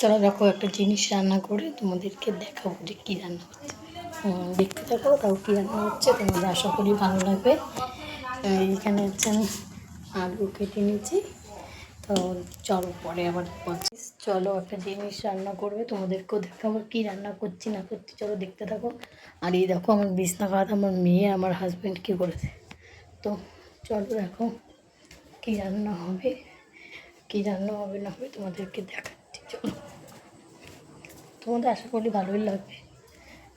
চলো দেখো একটা জিনিস রান্না করে তোমাদেরকে দেখাবো যে কী রান্না হচ্ছে। দেখতে থাকো তাও কী রান্না হচ্ছে, তোমাদের আশা করি ভালো লাগবে। এইখানে হচ্ছে আমি আলু কেটে নিয়েছি, তো চলো পরে আবার বলছি। চলো একটা জিনিস রান্না করবে, তোমাদেরকেও দেখাবো কী রান্না করছি না করছি, চলো দেখতে থাকো। আর এই দেখো আমার বিছনা খাওয়া আমার মেয়ে আমার হাজব্যান্ড কী করেছে। তো চলো দেখো কী রান্না হবে, কী রান্না হবে না হবে তোমাদেরকে দেখাচ্ছি। চলো, তোমাদের আশা করি ভালোই লাগবে।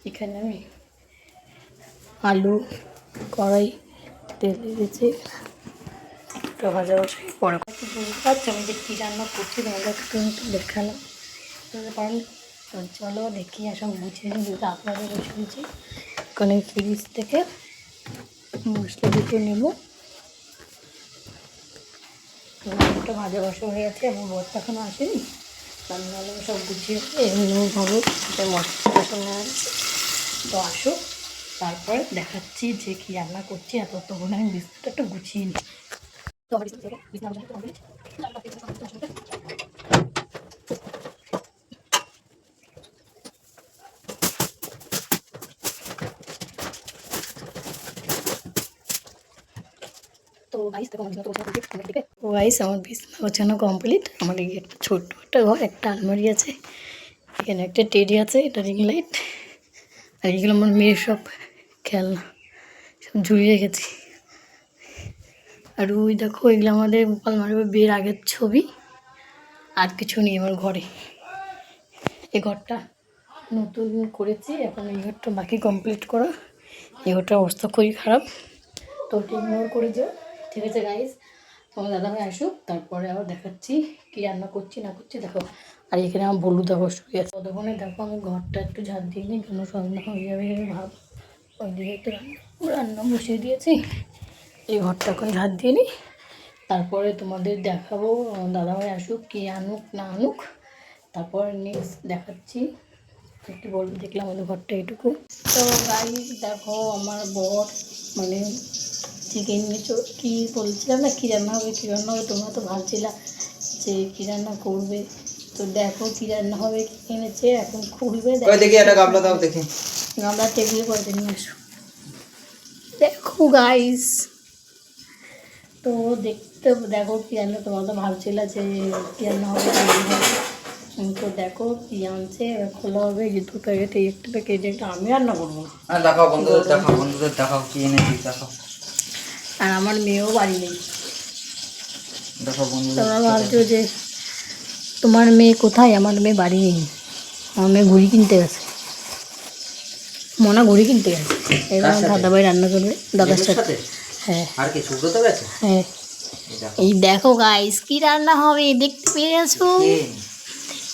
এখানে আমি আলু কড়াই তেল দিয়েছি, একটা ভাজা বসাই পরে বুঝতে পারছি আমি যে কী রান্না করছি তোমাদেরকে কিন্তু দেখালাম, বুঝতে পারেন। চলো দেখি আসলে গুছিয়ে নিই, যেহেতু আপনাদের বসে দিয়েছি। ওখানে ফ্রিজ থেকে মশলা দুটো নেব, একটা ভাজা বসা হয়ে গেছে, আমার বরটা এখনও আসেনি। রান্নাগুলো সব গুছিয়ে এমনিভাবে মশলা শুনে আছে, তো আসো তারপরে দেখাচ্ছি যে কী রান্না করছি। আর ততক্ষণ আমি বিস্কুটটা একটু গুছিয়ে নিই। তো গাইস আমার বিছানা গোছানো কমপ্লিট। আমার এই একটা ছোট্ট একটা ঘর, একটা আলমারি আছে, এখানে একটা টেডি আছে, এটা রিং লাইট, আর এগুলো আমার মেয়ের সব খেলনা সব ঝুলিয়ে রেখেছি। আর ওই দেখো এগুলো আমাদের গোপাল মারবে বিয়ের আগের ছবি, আর কিছু নেই আমার ঘরে। এই ঘরটা নতুন করেছি, এখন এই ঘরটা বাকি কমপ্লিট করা। এই ঘরটার অবস্থা খুবই খারাপ, তো ওটা ইগনোর করে যাও, ঠিক আছে গাইস। তোমার দাদাভাই আসুক তারপরে আবার দেখাচ্ছি কী রান্না করছি না করছি, দেখো। আর এখানে আমার বলুদা বসে গেছে, ততক্ষণে দেখো আমি ঘরটা একটু ঝাঁট দিয়ে নিই, কোনো সন্ধ্যা হয়ে যাবে ভাব। ওই দিকে একটু রান্না বসিয়ে দিয়েছি, এই ঘরটা এখন ঝাঁট দিয়ে নিই, তারপরে তোমাদের দেখাবো দাদাভাই আসুক কি আনুক না আনুক, তারপর নেক্সট দেখাচ্ছি। একটু বলবো দেখলাম আমাদের ঘরটা এটুকু। তো গাইস দেখো আমার বর মানে চিকেন নিচো কী বলছিলাম না, কী রান্না হবে কী রান্না হবে, তোমরা তো ভাবছিলাম যে কী রান্না করবে। তো দেখো কী রান্না হবে, কী এনেছে এখন খুলবে। দেখি একটা গামলা দাও, দেখি গামলা টেবিলে করে নিয়ে আসো। দেখো গাইস, তো দেখতে দেখো কী রান্না, তোমরা তো ভাবছিল যে কী রান্না হবে কী রান্না হবে। তো দেখো কী আনছে, এবার খোলা হবে। যে দু প্যাকেট এই একটা প্যাকেট একটা আমি রান্না করবো না। দেখাও বন্ধুদের, দেখাও বন্ধুদের, দেখাও কী এনেছি দেখাও। আর আমার মেয়েও বাড়ি নেই, দেখো বন্ধুদের। তোমরা ভাবছো যে তোমার মেয়ে কোথায়, আমার মেয়ে বাড়ি নেই, আমার মেয়ে ঘুড়ি কিনতে গেছে, মনা ঘুড়ি কিনতে গেছে। এবার দাদাভাই রান্না করবে দাদার সাথে। হ্যাঁ আর কি সুব্রত গেছে? হ্যাঁ এই দেখো গাইস কী রান্না হবে দেখতে পেয়ে গেছো।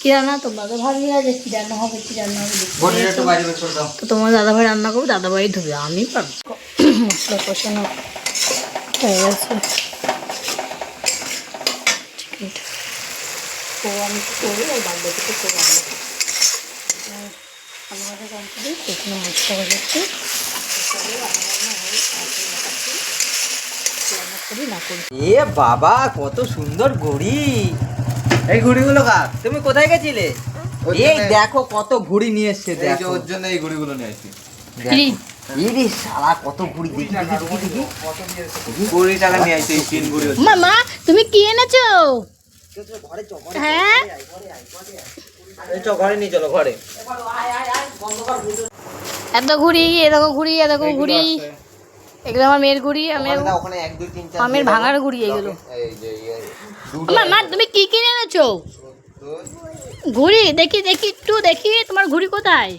কী রান্না তোমরা তো ভাবি না যে কী রান্না হবে কী রান্না হবে দেখতে পেয়েছো। তো তোমার দাদাভাই রান্না করবে, দাদাভাই ধুবে, আমি পারবো। মশলা কষানো হয়ে গেছে, চিকেনটা তো আমি তো করবো আর বাদ বাকিটা করে আনবো। আলু ভাজা কমপ্লিট, এখানে মশলা ভাজাচ্ছি, রান্না করি না করি। এ বাবা কত সুন্দর ঘুড়ি, এই ঘুড়িগুলো কার? তুমি কোথায় গেছিলে? এই দেখো কত ঘুড়ি নিয়ে এসেছে, দেখো ওর জন্য এই ঘুড়িগুলো নিয়ে আসি। ইরে শালা কত ঘুড়ি, দেখি দেখি দেখি 20 টাকা নিয়ে আসছে এই তিন ঘুড়ি। মামা তুমি কি এনেছো? হ্যাঁ ঘরে নিয়ে চলো, ঘরে। এত ঘুড়ি, এরকম ঘুড়ি, এরকম ঘুড়ি, এগুলো আমার মেয়ের ঘুড়ি, আমার ভাঙার ঘুড়ি এগুলো। মামা তুমি কি কিনে এনেছো? ঘুড়ি দেখি দেখি একটু দেখি, তোমার ঘুড়ি কোথায়?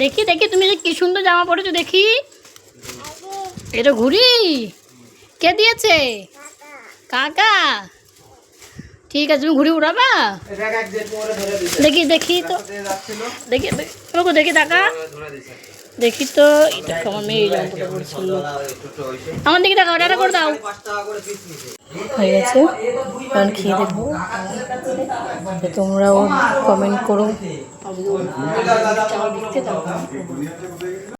দেখি দেখি তুমি যে কি সুন্দর জামা পরেছো দেখি। এটা ঘুড়ি কে দিয়েছে? কাকা। ঠিক আছে তুমি ঘুড়ি উড়াবা, দেখি দেখি তো, দেখি দেখি টাকা দেখি তো। আমার মেয়ে এই জামাটা পড়ছিল, আমার দিকে টাকা অর্ডার করে দাও। হয়ে গেছে, কারণ খেয়ে দেখবো, তোমরাও কমেন্ট করো।